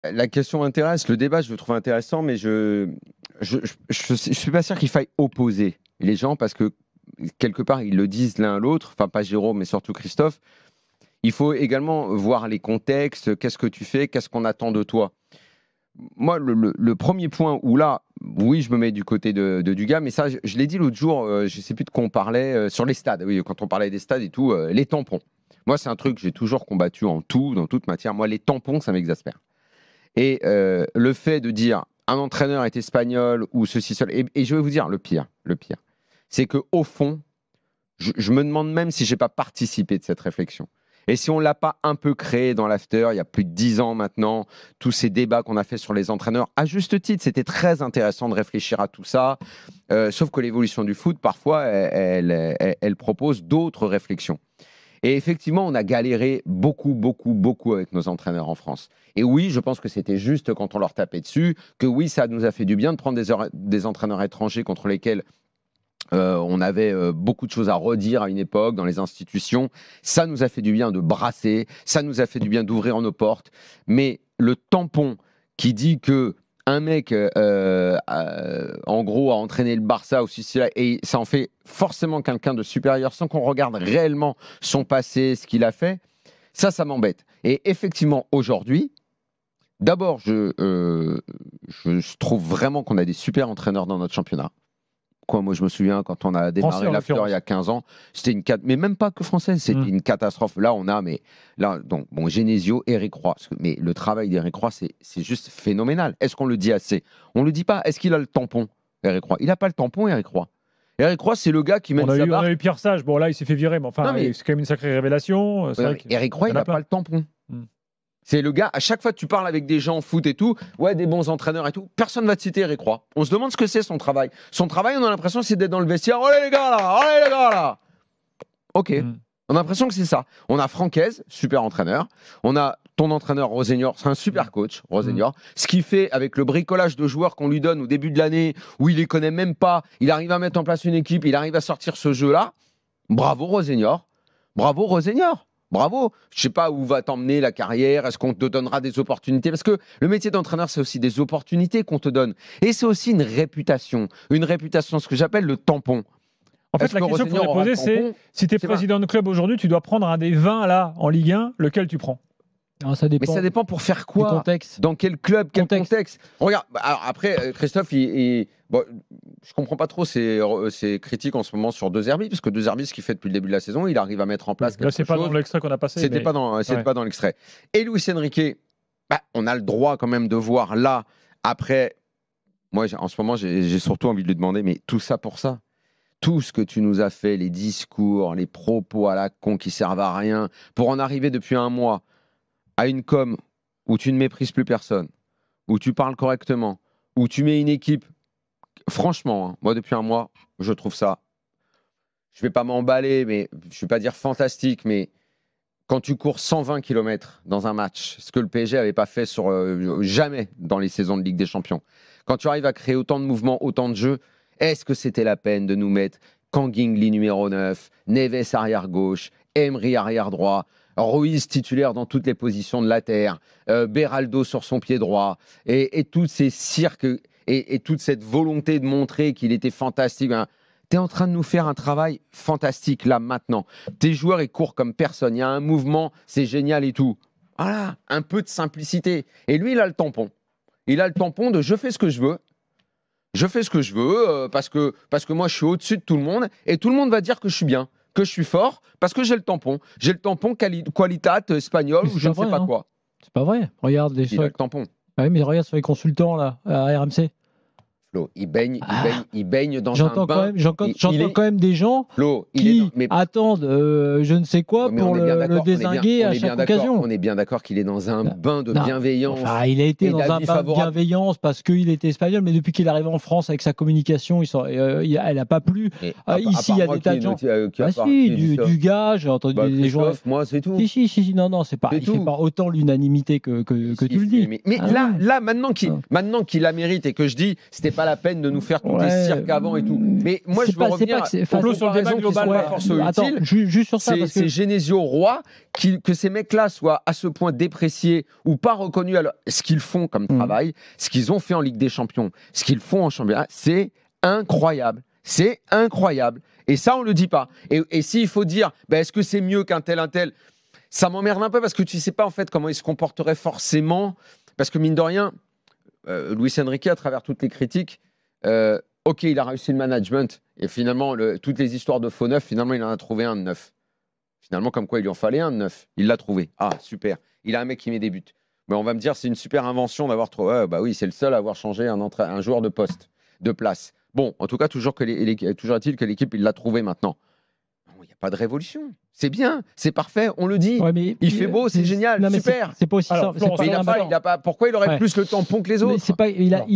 La question m'intéresse, le débat, je le trouve intéressant, mais je suis pas sûr qu'il faille opposer les gens parce que quelque part, ils le disent l'un à l'autre, enfin pas Jérôme, mais surtout Christophe. Il faut également voir les contextes, qu'est-ce que tu fais, qu'est-ce qu'on attend de toi. Moi, le premier point où là, oui, je me mets du côté de Dugas, mais ça, je l'ai dit l'autre jour, je ne sais plus de quoi on parlait, sur les stades, oui, quand on parlait des stades et tout, les tampons. Moi, c'est un truc que j'ai toujours combattu en tout, dans toute matière. Moi, les tampons, ça m'exaspère. Et le fait de dire un entraîneur est espagnol ou ceci, cela, et je vais vous dire le pire, c'est qu'au fond, je me demande même si je n'ai pas participé de cette réflexion. Et si on ne l'a pas un peu créé dans l'after, il y a plus de 10 ans maintenant, tous ces débats qu'on a fait sur les entraîneurs, à juste titre, c'était très intéressant de réfléchir à tout ça, sauf que l'évolution du foot, parfois, elle propose d'autres réflexions. Et effectivement, on a galéré beaucoup avec nos entraîneurs en France. Et oui, je pense que c'était juste quand on leur tapait dessus, que oui, ça nous a fait du bien de prendre des entraîneurs étrangers contre lesquels on avait beaucoup de choses à redire à une époque dans les institutions. Ça nous a fait du bien de brasser, ça nous a fait du bien d'ouvrir nos portes. Mais le tampon qui dit que un mec, en gros, a entraîné le Barça aussi, et ça en fait forcément quelqu'un de supérieur sans qu'on regarde réellement son passé, ce qu'il a fait, ça m'embête. Et effectivement, aujourd'hui, d'abord, je trouve vraiment qu'on a des super entraîneurs dans notre championnat. Moi, je me souviens quand on a démarré l'after il y a 15 ans, c'était une mais même pas que française, c'était une catastrophe. Là, on a, mais là, donc, bon, Genesio, Eric Roy, mais le travail d'Eric Roy, c'est juste phénoménal. Est-ce qu'on le dit assez? On le dit pas. Est-ce qu'il a le tampon, Eric Roy? Il n'a pas le tampon, Eric Roy. Eric Roy, c'est le gars qui mène sa barque. On a eu Pierre Sage, bon là, il s'est fait virer, mais enfin, c'est quand même une sacrée révélation. Eric Roy, il n'a pas le tampon. C'est le gars, à chaque fois que tu parles avec des gens en foot et tout, ouais, des bons entraîneurs et tout, personne ne va te citer Eric Roy. On se demande ce que c'est son travail. Son travail, on a l'impression, c'est d'être dans le vestiaire. Allez les gars là. Ok. On a l'impression que c'est ça. On a Francaise, super entraîneur. On a ton entraîneur Rosenior, c'est un super coach, Rosenior. Ce qu'il fait avec le bricolage de joueurs qu'on lui donne au début de l'année, où il les connaît même pas, il arrive à mettre en place une équipe, il arrive à sortir ce jeu-là. Bravo Rosenior. Bravo Rosenior. Bravo. Je ne sais pas où va t'emmener la carrière. Est-ce qu'on te donnera des opportunités? Parce que le métier d'entraîneur, c'est aussi des opportunités qu'on te donne. Et c'est aussi une réputation. Une réputation, ce que j'appelle le tampon. En fait, la question qu'il faudrait poser, c'est si tu es président de club aujourd'hui, tu dois prendre un des 20 là en Ligue 1, lequel tu prends? Alors, ça dépend. Mais ça dépend pour faire quoi? Dans quel club? Quel contexte? Regarde, alors après, Christophe, bon, je comprends pas trop ses critiques en ce moment sur De Zerbi, parce que De Zerbi, ce qu'il fait depuis le début de la saison, il arrive à mettre en place quelque chose. Là, c'est pas dans l'extrait qu'on a passé. C'était pas dans l'extrait. Et Luis Enrique, on a le droit quand même de voir là, après, moi, en ce moment, j'ai surtout envie de lui demander, mais tout ça pour ça? Tout ce que tu nous as fait, les discours, les propos à la con qui servent à rien, pour en arriver depuis un mois à une com où tu ne méprises plus personne, où tu parles correctement, où tu mets une équipe, franchement, moi depuis un mois, je trouve ça, je ne vais pas m'emballer, mais je ne vais pas dire fantastique, mais quand tu cours 120 km dans un match, ce que le PSG n'avait pas fait jamais dans les saisons de Ligue des Champions, quand tu arrives à créer autant de mouvements, autant de jeux, est-ce que c'était la peine de nous mettre Kangingli numéro 9, Neves arrière gauche, Emery arrière droit, Ruiz titulaire dans toutes les positions de la terre, Beraldo sur son pied droit, et tous ces cirques et toute cette volonté de montrer qu'il était fantastique. Tu es en train de nous faire un travail fantastique là maintenant. Tes joueurs, ils courent comme personne. Il y a un mouvement, c'est génial et tout. Voilà, un peu de simplicité. Et lui, il a le tampon. Il a le tampon de je fais ce que je veux. Je fais ce que je veux parce que moi, je suis au-dessus de tout le monde et tout le monde va dire que je suis bien, que je suis fort parce que j'ai le tampon. J'ai le tampon qualitate espagnol ou je ne sais pas quoi. C'est pas vrai. Regarde les Il a le tampon. Ah oui, mais regarde sur les consultants là, à RMC. Flo, il baigne dans un bain. J'entends quand même des gens qui attendent je ne sais quoi pour le dézinguer à chaque occasion. On est bien d'accord qu'il est dans un bain de bienveillance. Enfin, il a été dans un bain de bienveillance parce qu'il était espagnol, mais depuis qu'il est arrivé en France avec sa communication, elle n'a pas plu. Ici, il y a des tas de gens. Du gars, j'ai entendu des gens. Moi, c'est tout. Si, non, c'est pas. Il ne fait pas autant l'unanimité que tu le dis. Mais là, maintenant qu'il la mérite et que je dis, c'était pas pas la peine de nous faire tous des cirques avant et tout. Mais moi, je veux revenir sur le débat global. Juste sur ça, c'est Genesio, Roy, que ces mecs-là soient à ce point dépréciés ou pas reconnus à ce qu'ils font comme travail, ce qu'ils ont fait en Ligue des Champions, ce qu'ils font en championnat, c'est incroyable. C'est incroyable. Et ça, on le dit pas. Et s'il faut dire, est-ce que c'est mieux qu'un tel, ça m'emmerde un peu parce que tu sais pas en fait comment il se comporterait forcément. Parce que mine de rien, Luis Enrique, à travers toutes les critiques, ok, il a réussi le management et finalement, toutes les histoires de faux neufs, finalement, il en a trouvé un de neuf. Finalement, comme quoi il lui en fallait un de neuf. Il l'a trouvé. Ah, super. Il a un mec qui met des buts. Mais on va me dire, c'est une super invention d'avoir trouvé. Bah oui, c'est le seul à avoir changé un joueur de poste, de place. Bon, en tout cas, toujours est-il que l'équipe, il l'a trouvé maintenant. Il n'y a pas de révolution. C'est bien, c'est parfait, on le dit. Ouais, il fait beau, c'est génial, super. C'est pas aussi ça. Pourquoi il aurait plus le tampon que les autres?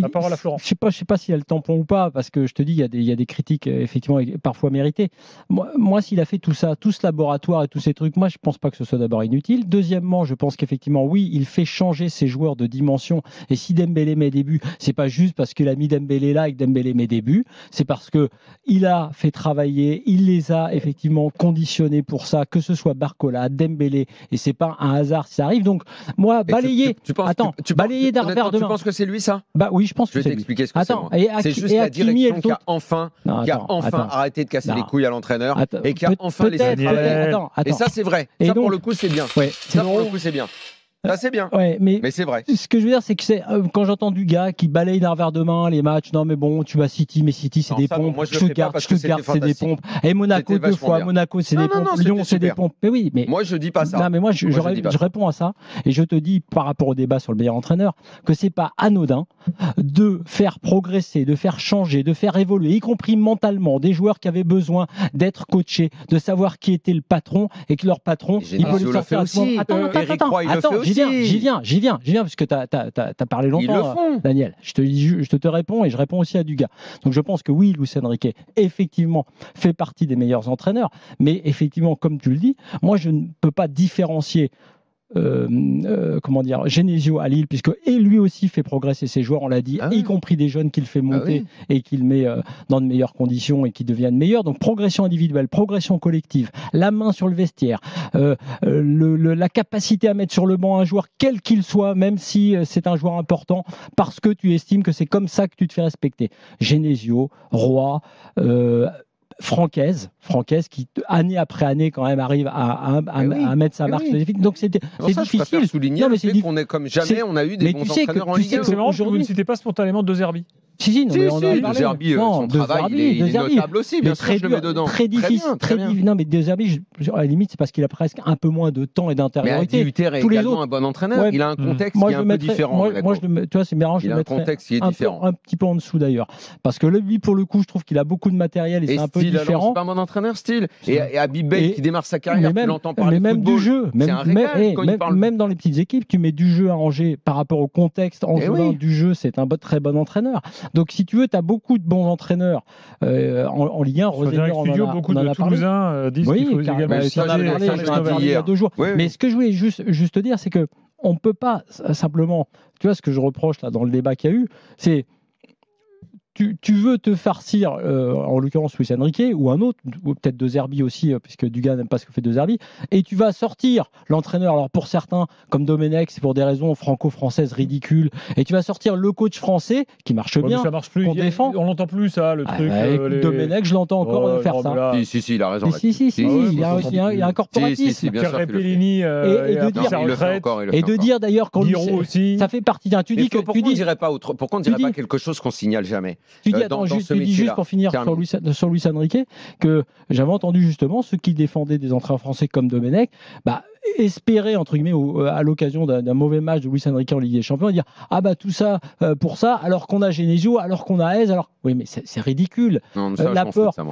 La parole à Florent. Je sais pas s'il a le tampon ou pas, parce que je te dis, il y a des critiques effectivement parfois méritées. Moi, s'il a fait tout ça, tout ce laboratoire et tous ces trucs, moi, je pense pas que ce soit d'abord inutile. Deuxièmement, je pense qu'effectivement, oui, il fait changer ses joueurs de dimension. Et si Dembélé met des buts, c'est pas juste parce qu'il a mis Dembélé là et que Dembélé met des buts, c'est parce que il a fait travailler, il les a effectivement conditionnés pour ça, que ce soit Barcola, Dembélé, et c'est pas un hasard si ça arrive. Donc moi, balayer, balayer d'un revers de main. Tu penses que c'est lui ça? Bah oui, je pense que c'est lui. Je vais t'expliquer ce que c'est. C'est juste la direction qui a enfin arrêté de casser les couilles à l'entraîneur et qui a enfin laissé travailler. Et ça c'est vrai. Ça pour le coup c'est bien. Ça pour le coup c'est bien. Ça, c'est bien. Ouais, mais c'est vrai. Ce que je veux dire, c'est que quand j'entends du gars qui balaye d'un revers de main les matchs, non, mais bon, tu vas City, mais City, c'est des pompes. Stuttgart, c'est des pompes. Et Monaco, 2 fois. Monaco, c'est des pompes. Lyon, c'est des pompes. Mais oui, mais. Moi, je dis pas ça. Non, mais moi, je réponds à ça. Et je te dis, par rapport au débat sur le meilleur entraîneur, que c'est pas anodin de faire progresser, de faire changer, de faire évoluer, y compris mentalement, des joueurs qui avaient besoin d'être coachés, de savoir qui était le patron et que leur patron, il peut le sortir aussi. Attends, j'y viens, parce que tu as parlé longtemps, Daniel. Je te réponds et je réponds aussi à Dugas. Donc je pense que oui, Luis Enrique, effectivement, fait partie des meilleurs entraîneurs, mais effectivement, comme tu le dis, moi je ne peux pas différencier Genesio à Lille, puisque et lui aussi fait progresser ses joueurs, on l'a dit, y compris des jeunes qu'il fait monter et qu'il met dans de meilleures conditions et qui deviennent meilleurs. Donc progression individuelle, progression collective, la main sur le vestiaire, la capacité à mettre sur le banc un joueur quel qu'il soit, même si c'est un joueur important, parce que tu estimes que c'est comme ça que tu te fais respecter. Genesio, Roy, Francaise qui année après année quand même arrive à mettre sa marque. Donc c'est difficile. Je préfère souligner le fait qu'on est comme jamais on a eu des bons entraîneurs en Ligue 1. C'est marrant que vous ne citez pas spontanément De Zerbi. Si, on a De Zerbi, son travail, il est notable aussi, bien sûr, je le mets dedans. Très difficile. Non, mais De Zerbi, à la limite, c'est parce qu'il a presque un peu moins de temps et d'intériorité. Mais Adi Hutter est également un bon entraîneur. Il a un contexte qui est un peu différent. Moi, tu vois, c'est marrant, je le mettrais un petit peu en dessous d'ailleurs. Parce que lui, pour le coup, je trouve qu'il a beaucoup de matériel et c'est un peu différent. C'est pas un bon entraîneur, Style. Et Habib Bey qui démarre sa carrière, tu l'entends parler même du jeu. Même dans les petites équipes, tu mets du jeu à Angers par rapport au contexte angevin du jeu, c'est un très bon entraîneur. Donc, si tu veux, tu as beaucoup de bons entraîneurs en Ligue 1. Beaucoup de Toulousains disent qu'il faut également il y a 2 jours. Mais ce que je voulais juste te dire, c'est que on ne peut pas simplement... Tu vois, ce que je reproche là dans le débat qu'il y a eu, c'est... Tu veux te farcir, en l'occurrence Luis Enrique, ou un autre, ou peut-être De Zerbi aussi, puisque Dugas n'aime pas ce que fait De Zerbi, et tu vas sortir l'entraîneur, alors pour certains, comme Domenech, c'est pour des raisons franco-françaises ridicules, et tu vas sortir le coach français, qui marche bien, ça marche plus, qu'on défend. On l'entend plus ça, le truc. Domenech, je l'entends encore faire ça. Si, il a raison. Il y a un corporatisme. Et de dire d'ailleurs, quand ça fait partie d'un... Pourquoi on ne dirait pas quelque chose qu'on signale jamais? Tu dis juste pour finir sur Luis Enrique que j'avais entendu justement ceux qui défendaient des entraîneurs français comme Domenech espérer entre guillemets à l'occasion d'un mauvais match de Luis Enrique en Ligue des Champions dire tout ça pour ça alors qu'on a Genesio, alors qu'on a Hez, oui mais c'est ridicule. L'apport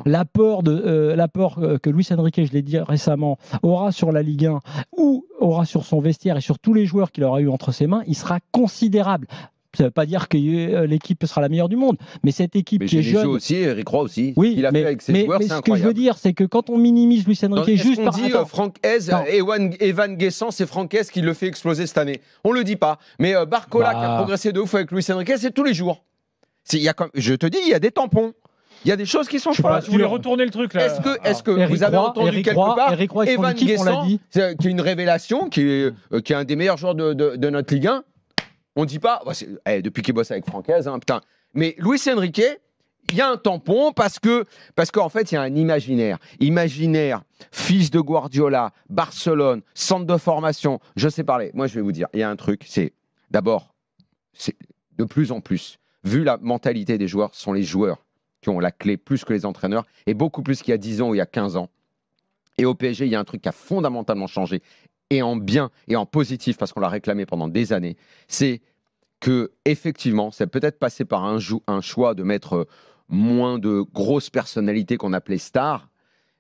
que Luis Enrique, je l'ai dit récemment, aura sur la Ligue 1 ou aura sur son vestiaire et sur tous les joueurs qu'il aura eu entre ses mains, il sera considérable. Ça ne veut pas dire que l'équipe sera la meilleure du monde, mais cette équipe qui est jeune aussi, Eric Roy aussi, oui, qu'il a fait avec ses joueurs, c'est incroyable. Ce que je veux dire, c'est que quand on minimise Luis Enrique juste par... Franck Hez, Evan Guessant, c'est Franck Hez qui le fait exploser cette année. On le dit pas, mais Barcola qui a progressé de ouf avec Luis Enrique, c'est tous les jours. Je te dis, il y a des tampons. Il y a des choses qui sont fausses. Tu voulais retourner le truc là. Est-ce que vous avez entendu quelque part Evan Guessant, qui est une révélation, qui est un des meilleurs joueurs de notre Ligue 1. On dit pas, depuis qu'il bosse avec Francaise, hein, putain. Mais Luis Enrique, il y a un tampon parce qu'en fait, il y a un imaginaire, fils de Guardiola, Barcelone, centre de formation. Je sais parler. Moi, je vais vous dire, il y a un truc, c'est d'abord, c'est de plus en plus, vu la mentalité des joueurs, ce sont les joueurs qui ont la clé plus que les entraîneurs, et beaucoup plus qu'il y a 10 ans ou il y a 15 ans. Et au PSG, il y a un truc qui a fondamentalement changé, et en bien et en positif, parce qu'on l'a réclamé pendant des années, c'est que effectivement, c'est peut-être passé par un choix de mettre moins de grosses personnalités qu'on appelait stars,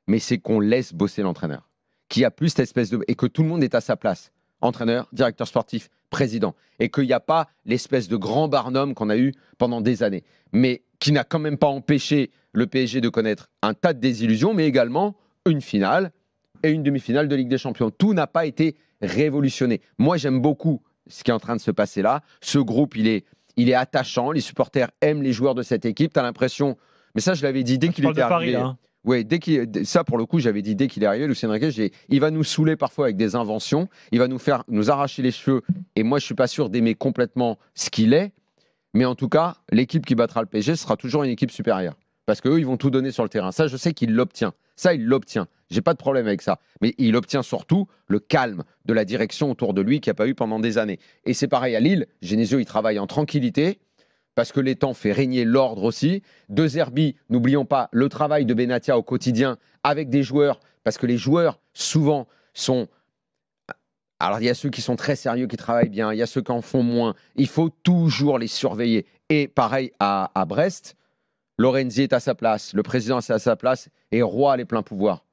mais c'est qu'on laisse bosser l'entraîneur, qui a plus cette espèce de... et que tout le monde est à sa place. Entraîneur, directeur sportif, président, et qu'il n'y a pas l'espèce de grand barnum qu'on a eu pendant des années, mais qui n'a quand même pas empêché le PSG de connaître un tas de désillusions, mais également une finale et une demi-finale de Ligue des Champions. Tout n'a pas été révolutionné. Moi, j'aime beaucoup ce qui est en train de se passer là. Ce groupe, il est attachant. Les supporters aiment les joueurs de cette équipe. Tu as l'impression... Mais ça, je l'avais dit dès qu'il était arrivé. Paris, oui, ça, pour le coup, j'avais dit dès qu'il est arrivé, Luis Enrique, il va nous saouler parfois avec des inventions, il va nous arracher les cheveux, et moi, je ne suis pas sûr d'aimer complètement ce qu'il est, mais en tout cas, l'équipe qui battra le PSG sera toujours une équipe supérieure, parce qu'eux, ils vont tout donner sur le terrain. Ça, je sais qu'il l'obtient. Ça, il l'obtient. J'ai pas de problème avec ça. Mais il obtient surtout le calme de la direction autour de lui qu'il n'y a pas eu pendant des années. Et c'est pareil à Lille. Genesio, il travaille en tranquillité, parce que l'étang fait régner l'ordre aussi. De Zerbi, n'oublions pas le travail de Benatia au quotidien avec des joueurs, parce que les joueurs, souvent, sont... Alors, il y a ceux qui sont très sérieux, qui travaillent bien, il y a ceux qui en font moins. Il faut toujours les surveiller. Et pareil à Brest, Lorenzi est à sa place, le président est à sa place, et Roy a les pleins pouvoirs.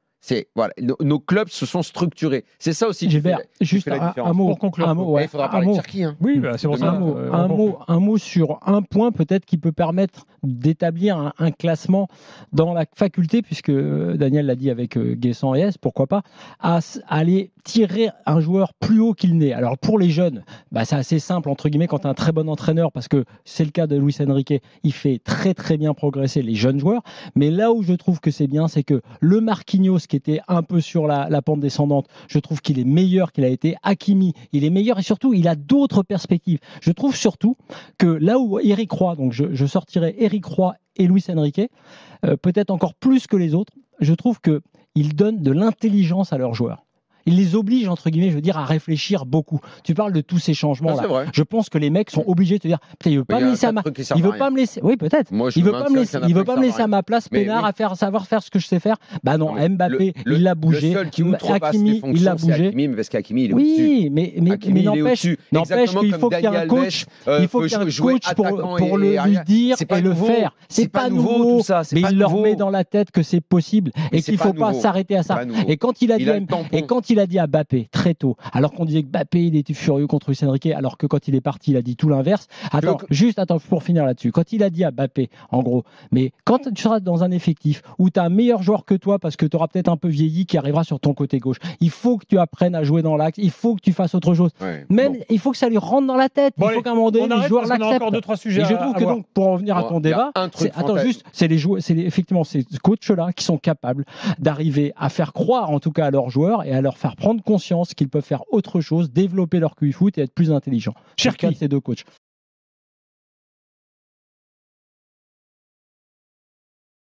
Voilà, nos clubs se sont structurés. C'est ça aussi qui fait juste la différence. Un mot pour conclure. Il faudra parler de Cherki. Hein. Oui, c'est pour ça. Un mot sur un point peut-être qui peut permettre d'établir un classement dans la faculté, puisque Daniel l'a dit avec Guessant et S, pourquoi pas, à aller tirer un joueur plus haut qu'il n'est. Alors pour les jeunes, c'est assez simple entre guillemets quand tu as un très bon entraîneur, parce que c'est le cas de Luis Enrique, il fait très très bien progresser les jeunes joueurs. Mais là où je trouve que c'est bien, c'est que le Marquinhos, qui était un peu sur la pente descendante, je trouve qu'il est meilleur qu'il a été. Hakimi, il est meilleur, et surtout il a d'autres perspectives. Je trouve surtout que là où Eric Roy, donc je sortirais Eric Roy et Luis Enrique, peut-être encore plus que les autres, je trouve qu'ils donnent de l'intelligence à leurs joueurs. Il les oblige, entre guillemets, je veux dire, à réfléchir beaucoup. Tu parles de tous ces changements-là. Je pense que les mecs sont obligés de te dire, putain, il veut pas me laisser à ma... Il veut pas me laisser... Oui, peut-être. Il veut pas me laisser à ma place, Pénard, à savoir faire ce que je sais faire. Bah non, Mbappé, il l'a bougé. Hakimi, il l'a bougé. Hakimi, parce qu'Hakimi, il est au-dessus. Oui, mais n'empêche qu'il faut qu'il y ait un coach. Il faut qu'il y ait un coach pour lui dire et le faire. C'est pas nouveau, tout ça. Mais il leur met dans la tête que c'est possible et qu'il faut pas s'arrêter à ça. Et quand il a dit à Mbappé très tôt, alors qu'on disait que Mbappé il était furieux contre Luis Enrique, alors que quand il est parti, il a dit tout l'inverse. Attends, pour finir là-dessus. Quand il a dit à Mbappé, en gros, mais quand tu seras dans un effectif où tu as un meilleur joueur que toi, parce que tu auras peut-être un peu vieilli, qui arrivera sur ton côté gauche, il faut que tu apprennes à jouer dans l'axe, il faut que tu fasses autre chose. Il faut que ça lui rentre dans la tête. Il faut qu'à un moment donné, les joueurs l'acceptent. Et je trouve que donc, pour en revenir à ton débat, effectivement, ces coachs-là qui sont capables d'arriver à faire croire, en tout cas, à leurs joueurs et à leur faire prendre conscience qu'ils peuvent faire autre chose, développer leur QI foot et être plus intelligents. Cherki, ces deux coachs.